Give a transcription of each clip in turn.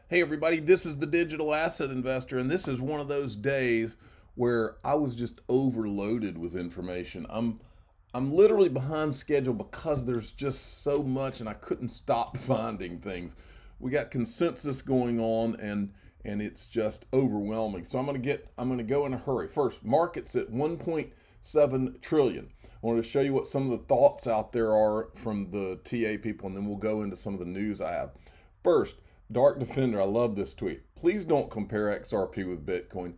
Hey everybody, this is the Digital Asset Investor, and this is one of those days where I was just overloaded with information. I'm literally behind schedule because there's just so much and I couldn't stop finding things. We got consensus going on and it's just overwhelming. So I'm going to go in a hurry. First, markets at 1.7 trillion. I want to show you what some of the thoughts out there are from the TA people, and then we'll go into some of the news I have. First, Dark Defender, I love this tweet. Please don't compare XRP with Bitcoin.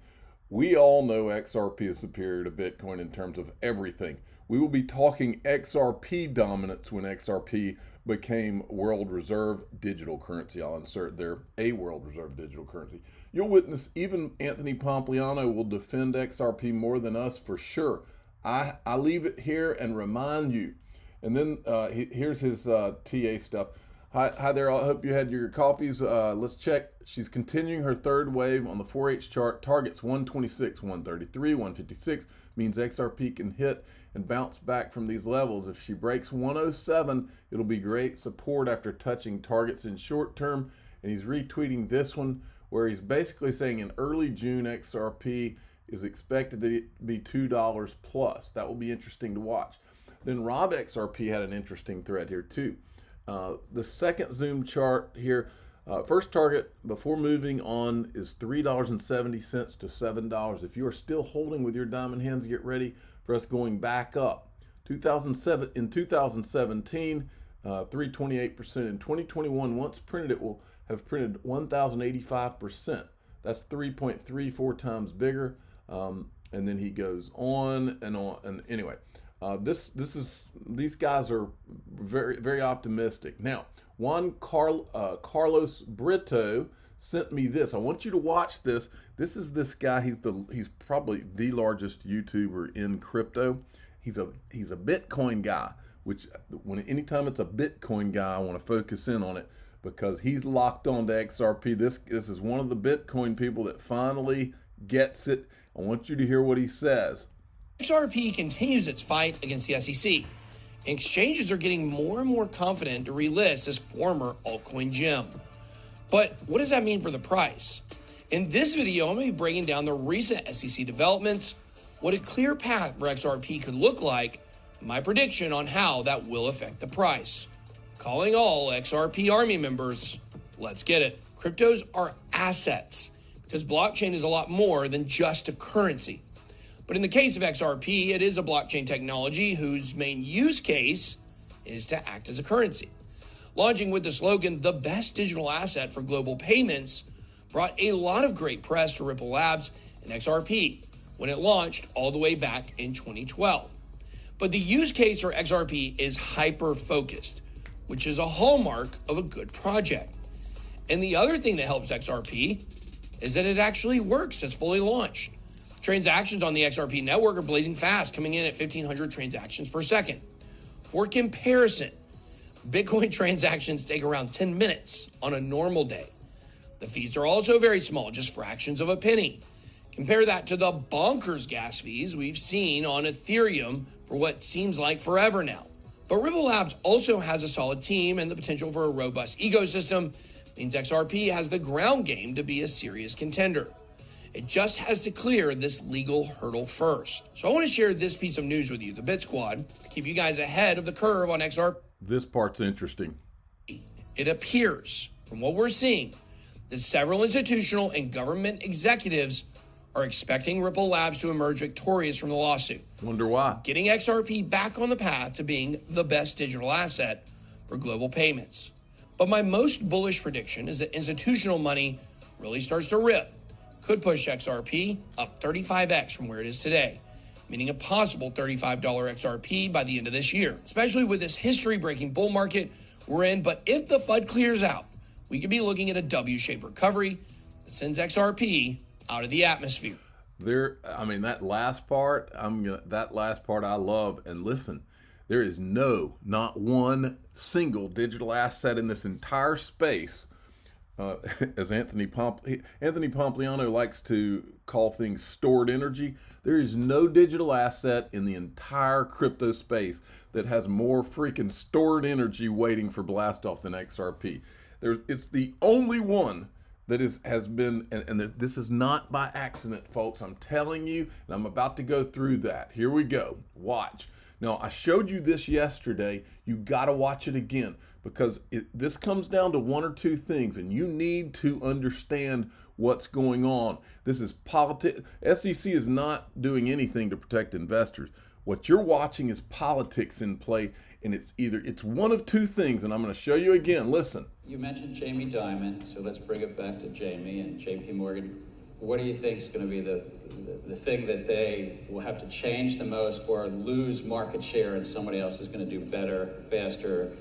We all know XRP is superior to Bitcoin in terms of everything. We will be talking XRP dominance when XRP became world reserve digital currency. I'll insert there, a world reserve digital currency. You'll witness even Anthony Pompliano will defend XRP more than us for sure. I leave it here and remind you. And then here's his TA stuff. Hi there, I hope you had your coffees. Let's check. She's continuing her third wave on the 4H chart. Targets 126, 133, 156. Means XRP can hit and bounce back from these levels. If she breaks 107, it'll be great support after touching targets in short term. And he's retweeting this one where he's basically saying in early June, XRP is expected to be $2 plus. That will be interesting to watch. Then Rob XRP had an interesting thread here too. The second zoom chart here, first target before moving on is $3.70 to $7. If you are still holding with your diamond hands, get ready for us going back up. In 2017, 328%. In 2021, once printed, it will have printed 1,085%. That's 3.34 times bigger. And then he goes on and on. And anyway. These guys are very optimistic. Now, Carlos Brito sent me this. I want you to watch this. This is this guy. He's probably the largest YouTuber in crypto. He's a Bitcoin guy, which anytime it's a Bitcoin guy, I want to focus in on it because he's locked on to XRP. This is one of the Bitcoin people that finally gets it. I want you to hear what he says. XRP continues its fight against the SEC. Exchanges are getting more and more confident to relist this former altcoin gem. But what does that mean for the price? In this video, I'm going to be breaking down the recent SEC developments, what a clear path for XRP could look like, and my prediction on how that will affect the price. Calling all XRP Army members, let's get it. Cryptos are assets because blockchain is a lot more than just a currency. But in the case of XRP, it is a blockchain technology whose main use case is to act as a currency. Launching with the slogan, the best digital asset for global payments, brought a lot of great press to Ripple Labs and XRP when it launched all the way back in 2012. But the use case for XRP is hyper-focused, which is a hallmark of a good project. And the other thing that helps XRP is that it actually works. It's fully launched. Transactions on the XRP network are blazing fast, coming in at 1,500 transactions per second. For comparison, Bitcoin transactions take around 10 minutes on a normal day. The fees are also very small, just fractions of a penny. Compare that to the bonkers gas fees we've seen on Ethereum for what seems like forever now. But Ripple Labs also has a solid team, and the potential for a robust ecosystem means XRP has the ground game to be a serious contender. It just has to clear this legal hurdle first. So I want to share this piece of news with you, the Bit Squad, to keep you guys ahead of the curve on XRP. This part's interesting. It appears, from what we're seeing, that several institutional and government executives are expecting Ripple Labs to emerge victorious from the lawsuit. Wonder why? Getting XRP back on the path to being the best digital asset for global payments. But my most bullish prediction is that institutional money really starts to rip. Could push XRP up 35x from where it is today, meaning a possible $35 XRP by the end of this year, especially with this history-breaking bull market we're in. But if the FUD clears out, we could be looking at a W-shaped recovery that sends XRP out of the atmosphere. That last part I love. And listen, there is not one single digital asset in this entire space. As Anthony Pompliano likes to call things stored energy, there is no digital asset in the entire crypto space that has more freaking stored energy waiting for blast off than XRP. It's the only one that has been, and this is not by accident, folks. I'm telling you, and I'm about to go through that. Here we go. Watch. Now, I showed you this yesterday. You got to watch it again, because this comes down to one or two things, and you need to understand what's going on. This is politics. SEC is not doing anything to protect investors. What you're watching is politics in play, and it's one of two things, and I'm going to show you again. Listen. You mentioned Jamie Dimon, so let's bring it back to Jamie and JP Morgan. What do you think is going to be the thing that they will have to change the most or lose market share, and somebody else is going to do better, faster,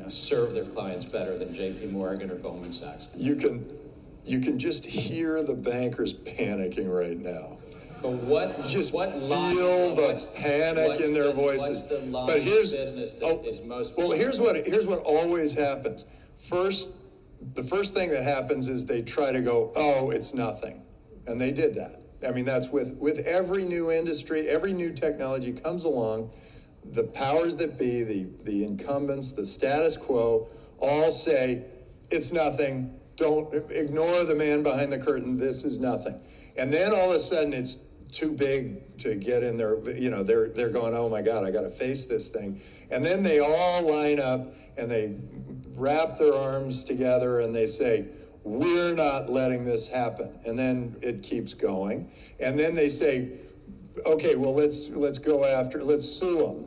serve their clients better than JP Morgan or Goldman Sachs? You can just hear the bankers panicking right now. But what feel the panic in their voices. What's the line but here's of business that is most well. Here's what always happens. The first thing that happens is they try to go, oh, it's nothing, and they did that. I mean, that's with every new industry, every new technology comes along. The powers that be, the incumbents, the status quo, all say it's nothing. Don't ignore the man behind the curtain. This is nothing. And then all of a sudden it's too big to get in there. They're going, oh my God, I got to face this thing. And then they all line up and they wrap their arms together and they say, we're not letting this happen. And then it keeps going. And then they say, okay, well, let's sue them.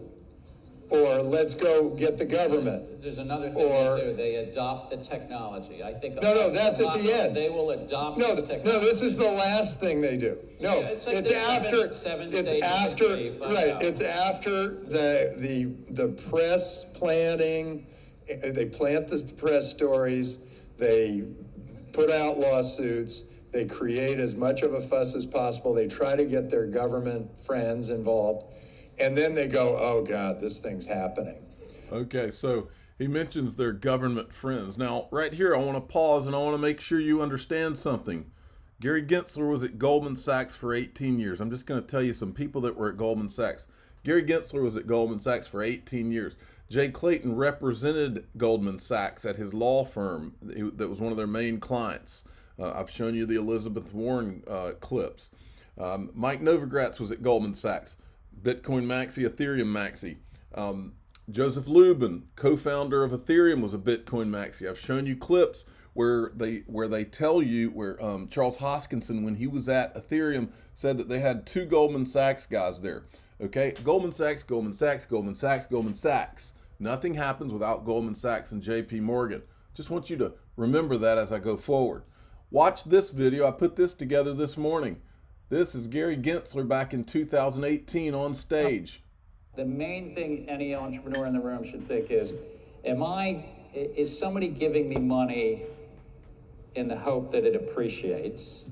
Or let's go get the government. There's another thing they do. They adopt the technology. I think. No, that's at the end. They will adopt this technology. No, this is the last thing they do. No, it's like it's after. It's after the press planning. They plant the press stories. They put out lawsuits. They create as much of a fuss as possible. They try to get their government friends involved. And then they go, oh, God, this thing's happening. Okay, so he mentions their government friends. Now, right here, I want to pause and I want to make sure you understand something. Gary Gensler was at Goldman Sachs for 18 years. I'm just going to tell you some people that were at Goldman Sachs. Gary Gensler was at Goldman Sachs for 18 years. Jay Clayton represented Goldman Sachs at his law firm that was one of their main clients. I've shown you the Elizabeth Warren clips. Mike Novogratz was at Goldman Sachs. Bitcoin Maxi, Ethereum Maxi. Joseph Lubin, co-founder of Ethereum, was a Bitcoin Maxi. I've shown you clips where they tell you where Charles Hoskinson, when he was at Ethereum, said that they had two Goldman Sachs guys there. Okay, Goldman Sachs, Goldman Sachs, Goldman Sachs, Goldman Sachs. Nothing happens without Goldman Sachs and JP Morgan. Just want you to remember that as I go forward. Watch this video. I put this together this morning. This is Gary Gensler back in 2018 on stage. The main thing any entrepreneur in the room should think is somebody giving me money in the hope that it appreciates?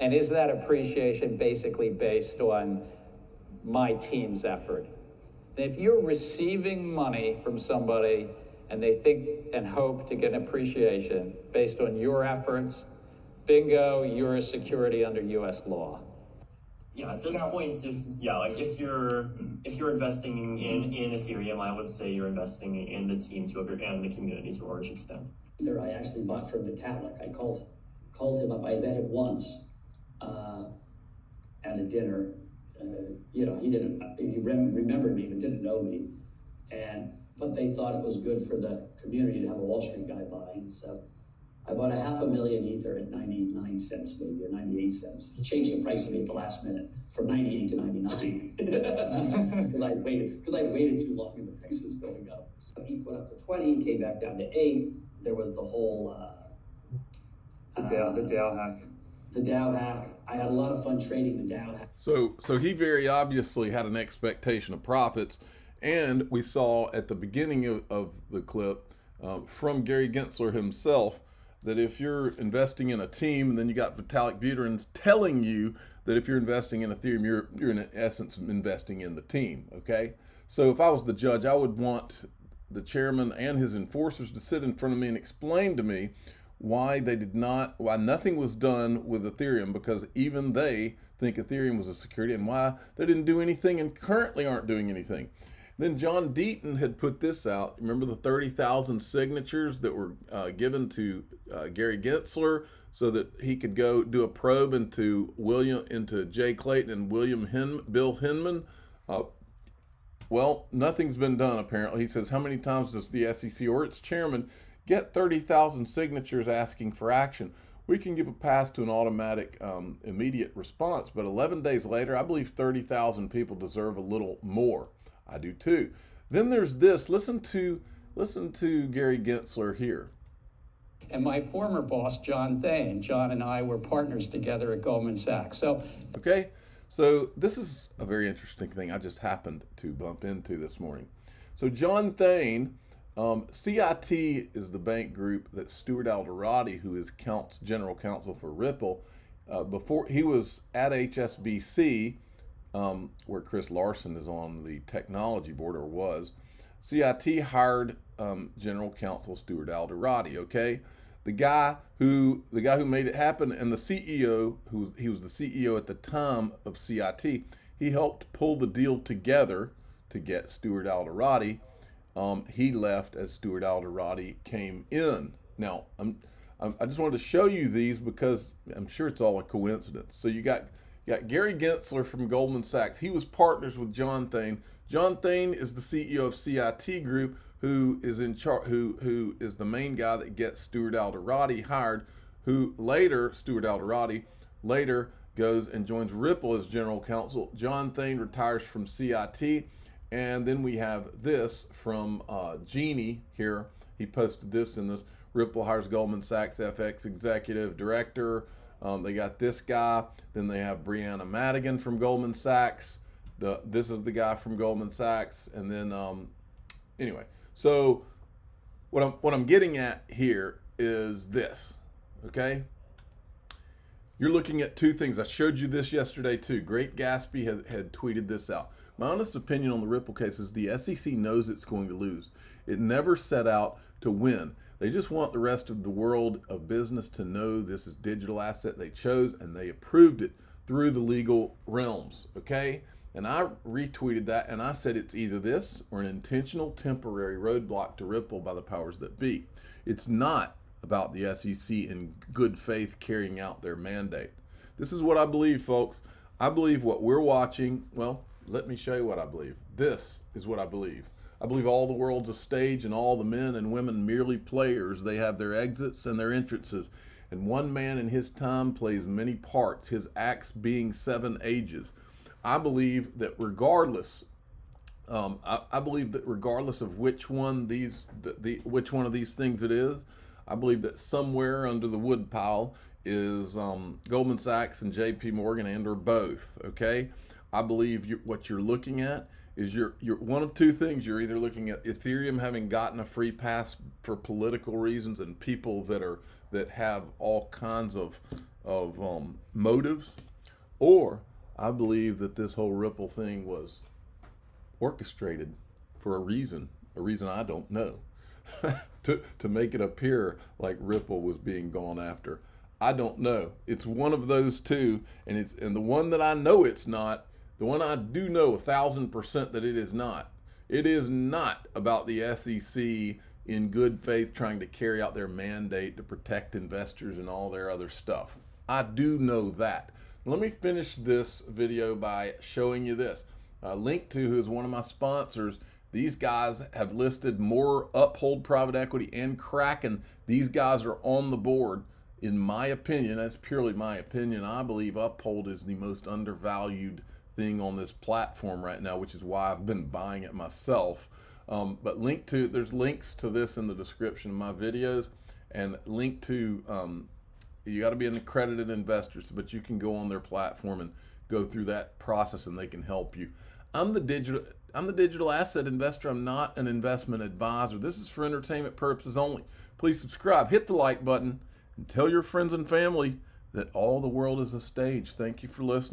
And is that appreciation basically based on my team's effort? And if you're receiving money from somebody and they think and hope to get an appreciation based on your efforts, bingo, you're a security under U.S. law. Yeah, at this point, if you're investing in Ethereum, I would say you're investing in the team and the community to a large extent. I actually bought from the Catholic. I called him up. I met him once at a dinner. He remembered me but didn't know me, but they thought it was good for the community to have a Wall Street guy buying. So I bought 500,000 Ether at 99 cents maybe, or 98 cents. He changed the price of me at the last minute from 98 to 99. Because I waited too long and the price was going up. So ETH went up to 20, came back down to 8. There was the whole the DAO hack. The DAO hack. I had a lot of fun trading the DAO hack. So he very obviously had an expectation of profits, and we saw at the beginning of the clip from Gary Gensler himself that if you're investing in a team, and then you got Vitalik Buterin telling you that if you're investing in Ethereum, you're in essence investing in the team, okay? So if I was the judge, I would want the chairman and his enforcers to sit in front of me and explain to me why nothing was done with Ethereum, because even they think Ethereum was a security, and why they didn't do anything and currently aren't doing anything. Then John Deaton had put this out. Remember the 30,000 signatures that were given to Gary Gensler so that he could go do a probe into Jay Clayton and Bill Hinman. Well, nothing's been done apparently. He says, how many times does the SEC or its chairman get 30,000 signatures asking for action? We can give a pass to an automatic immediate response, but 11 days later, I believe 30,000 people deserve a little more. I do too. Then there's this. Listen to Gary Gensler here. And my former boss, John Thain, John and I were partners together at Goldman Sachs. Okay, so this is a very interesting thing I just happened to bump into this morning. So John Thain, CIT is the bank group that Stuart Alderati, who is general counsel for Ripple, before he was at HSBC, where Chris Larson is on the technology board, or was. CIT hired general counsel Stuart Alderati. Okay, the guy who made it happen, and the CEO, he was the CEO at the time of CIT. He helped pull the deal together to get Stuart Alderati. He left as Stuart Alderati came in. Now, I just wanted to show you these because I'm sure it's all a coincidence. So you got Gary Gensler from Goldman Sachs. He was partners with John Thain. John Thain is the CEO of CIT Group, who is in charge, who is the main guy that gets Stuart Alderati hired. Stuart Alderati later goes and joins Ripple as general counsel. John Thain retires from CIT. And then we have this from Jeannie here. He posted this in this. Ripple hires Goldman Sachs FX executive director. They got this guy. Then they have Brianna Madigan from Goldman Sachs. This is the guy from Goldman Sachs. And then anyway, so what I'm getting at here is this. Okay. You're looking at two things. I showed you this yesterday too. Great Gatsby had tweeted this out. My honest opinion on the Ripple case is the SEC knows it's going to lose. It never set out to win. They just want the rest of the world of business to know this is digital asset they chose, and they approved it through the legal realms, okay? And I retweeted that, and I said it's either this or an intentional temporary roadblock to Ripple by the powers that be. It's not about the SEC in good faith carrying out their mandate. This is what I believe, folks. I believe what we're watching, well, let me show you what I believe. This is what I believe. I believe all the world's a stage and all the men and women merely players. They have their exits and their entrances. And one man in his time plays many parts, his acts being 7 ages. I believe that regardless of which one of these things it is, I believe that somewhere under the woodpile is Goldman Sachs and JP Morgan and or both, okay? I believe what you're looking at is you're one of two things. You're either looking at Ethereum having gotten a free pass for political reasons and people that have all kinds of motives, or I believe that this whole Ripple thing was orchestrated for a reason I don't know, to make it appear like Ripple was being gone after. I don't know. It's one of those two, and the one that I know it's not. The one I do know 1,000% that it is not. It is not about the SEC in good faith trying to carry out their mandate to protect investors and all their other stuff. I do know that. Let me finish this video by showing you this. Link2, who is one of my sponsors, these guys have listed more Uphold Private Equity and Kraken. These guys are on the board. In my opinion, that's purely my opinion, I believe Uphold is the most undervalued thing on this platform right now, which is why I've been buying it myself. But there's links to this in the description of my videos, and Link2, you got to be an accredited investor, but you can go on their platform and go through that process, and they can help you. I'm the digital asset investor. I'm not an investment advisor. This is for entertainment purposes only. Please subscribe, hit the like button, and tell your friends and family that all the world is a stage. Thank you for listening.